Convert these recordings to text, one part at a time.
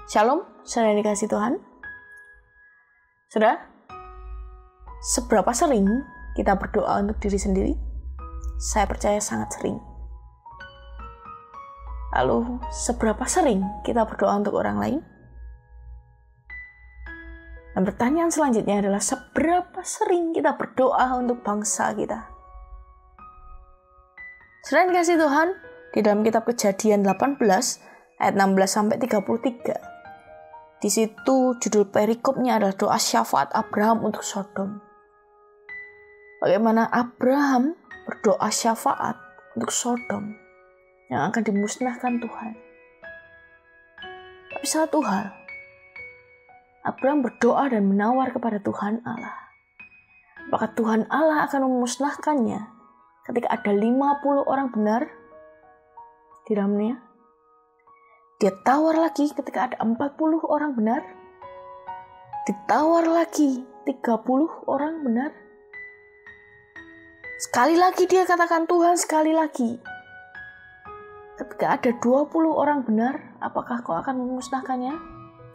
Shalom, saudara yang dikasihi Tuhan. Saudara, seberapa sering kita berdoa untuk diri sendiri? Saya percaya sangat sering. Lalu, seberapa sering kita berdoa untuk orang lain? Dan pertanyaan selanjutnya adalah seberapa sering kita berdoa untuk bangsa kita? Saudara yang dikasihi Tuhan, di dalam kitab Kejadian 18 ayat 16-33. Di situ judul perikopnya adalah doa syafaat Abraham untuk Sodom. Bagaimana Abraham berdoa syafaat untuk Sodom yang akan dimusnahkan Tuhan. Tapi satu hal, Abraham berdoa dan menawar kepada Tuhan Allah. Apakah Tuhan Allah akan memusnahkannya ketika ada 50 orang benar di dalamnya? Dia tawar lagi ketika ada 40 orang benar. Ditawar lagi 30 orang benar. Sekali lagi dia katakan, Tuhan, sekali lagi. Ketika ada 20 orang benar, apakah kau akan memusnahkannya?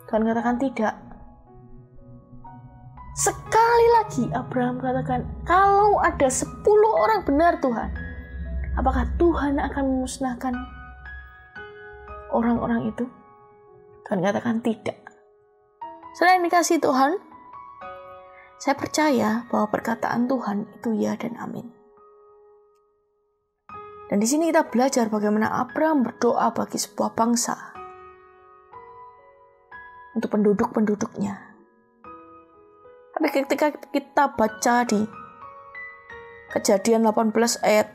Tuhan katakan tidak. Sekali lagi Abraham katakan, kalau ada 10 orang benar Tuhan, apakah Tuhan akan memusnahkan orang-orang itu? Tuhan katakan tidak. Saudara yang dikasihi Tuhan, saya percaya bahwa perkataan Tuhan itu ya dan amin. Dan di sini kita belajar bagaimana Abraham berdoa bagi sebuah bangsa untuk penduduk-penduduknya. Tapi ketika kita baca di Kejadian 18 ayat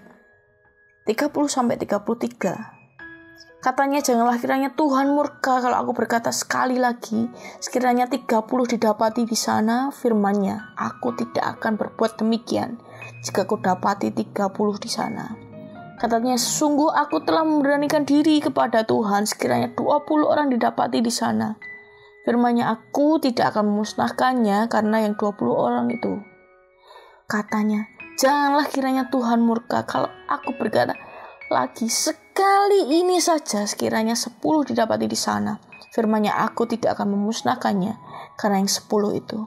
30-33, katanya, janganlah kiranya Tuhan murka kalau aku berkata sekali lagi, sekiranya 30 didapati di sana, firman-Nya, aku tidak akan berbuat demikian jika aku dapati 30 di sana. Katanya, sungguh aku telah memberanikan diri kepada Tuhan, sekiranya 20 orang didapati di sana. Firman-Nya, aku tidak akan memusnahkannya karena yang 20 orang itu. Katanya, janganlah kiranya Tuhan murka kalau aku berkata lagi sekali ini saja, sekiranya 10 didapati di sana. Firman-Nya, aku tidak akan memusnahkannya karena yang 10 itu.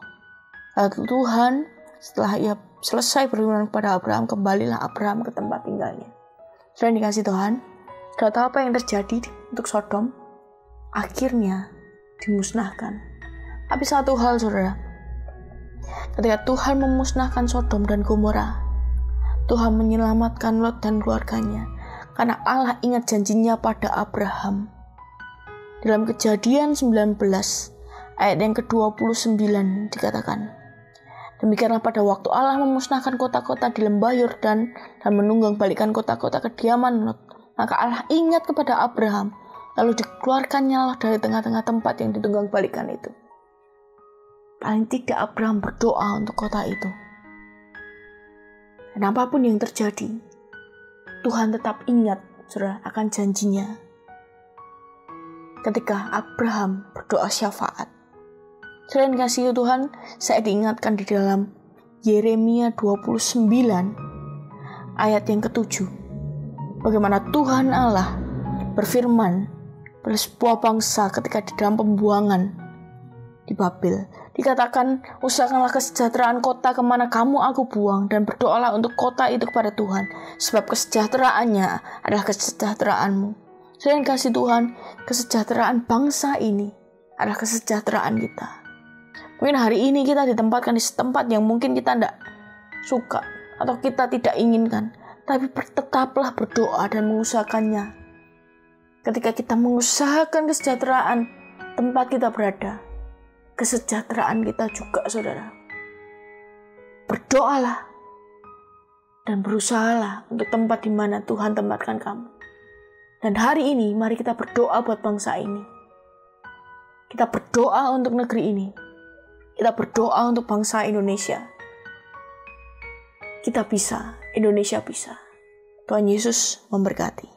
Lalu Tuhan, setelah ia selesai berfirman kepada Abraham, kembalilah Abraham ke tempat tinggalnya. Saudara dikasih Tuhan, saudara tahu apa yang terjadi untuk Sodom? Akhirnya dimusnahkan. Tapi satu hal saudara, ketika Tuhan memusnahkan Sodom dan Gomora, Tuhan menyelamatkan Lot dan keluarganya. Karena Allah ingat janjinya pada Abraham. Dalam Kejadian 19 ayat yang ke-29 dikatakan, demikianlah pada waktu Allah memusnahkan kota-kota di lembah Yordan dan menunggang balikan kota-kota kediaman Lot, maka Allah ingat kepada Abraham, lalu dikeluarkannya Allah dari tengah-tengah tempat yang ditunggang balikan itu. Paling tidak Abraham berdoa untuk kota itu. Dan apapun yang terjadi, Tuhan tetap ingat, saudara, akan janjinya. Ketika Abraham berdoa syafaat. Saudara yang dikasihi Tuhan, saya diingatkan di dalam Yeremia 29 ayat yang ke-7. Bagaimana Tuhan Allah berfirman pada sebuah bangsa ketika di dalam pembuangan di Babel. Dikatakan, usahakanlah kesejahteraan kota kemana kamu aku buang, dan berdoalah untuk kota itu kepada Tuhan, sebab kesejahteraannya adalah kesejahteraanmu. Saudara yang kasih Tuhan, kesejahteraan bangsa ini adalah kesejahteraan kita. Mungkin hari ini kita ditempatkan di tempat yang mungkin kita tidak suka atau kita tidak inginkan, tapi tetaplah berdoa dan mengusahakannya. Ketika kita mengusahakan kesejahteraan tempat kita berada, kesejahteraan kita juga, saudara. Berdoalah dan berusahalah untuk tempat di mana Tuhan tempatkan kamu. Dan hari ini, mari kita berdoa buat bangsa ini. Kita berdoa untuk negeri ini. Kita berdoa untuk bangsa Indonesia. Kita bisa, Indonesia bisa. Tuhan Yesus memberkati.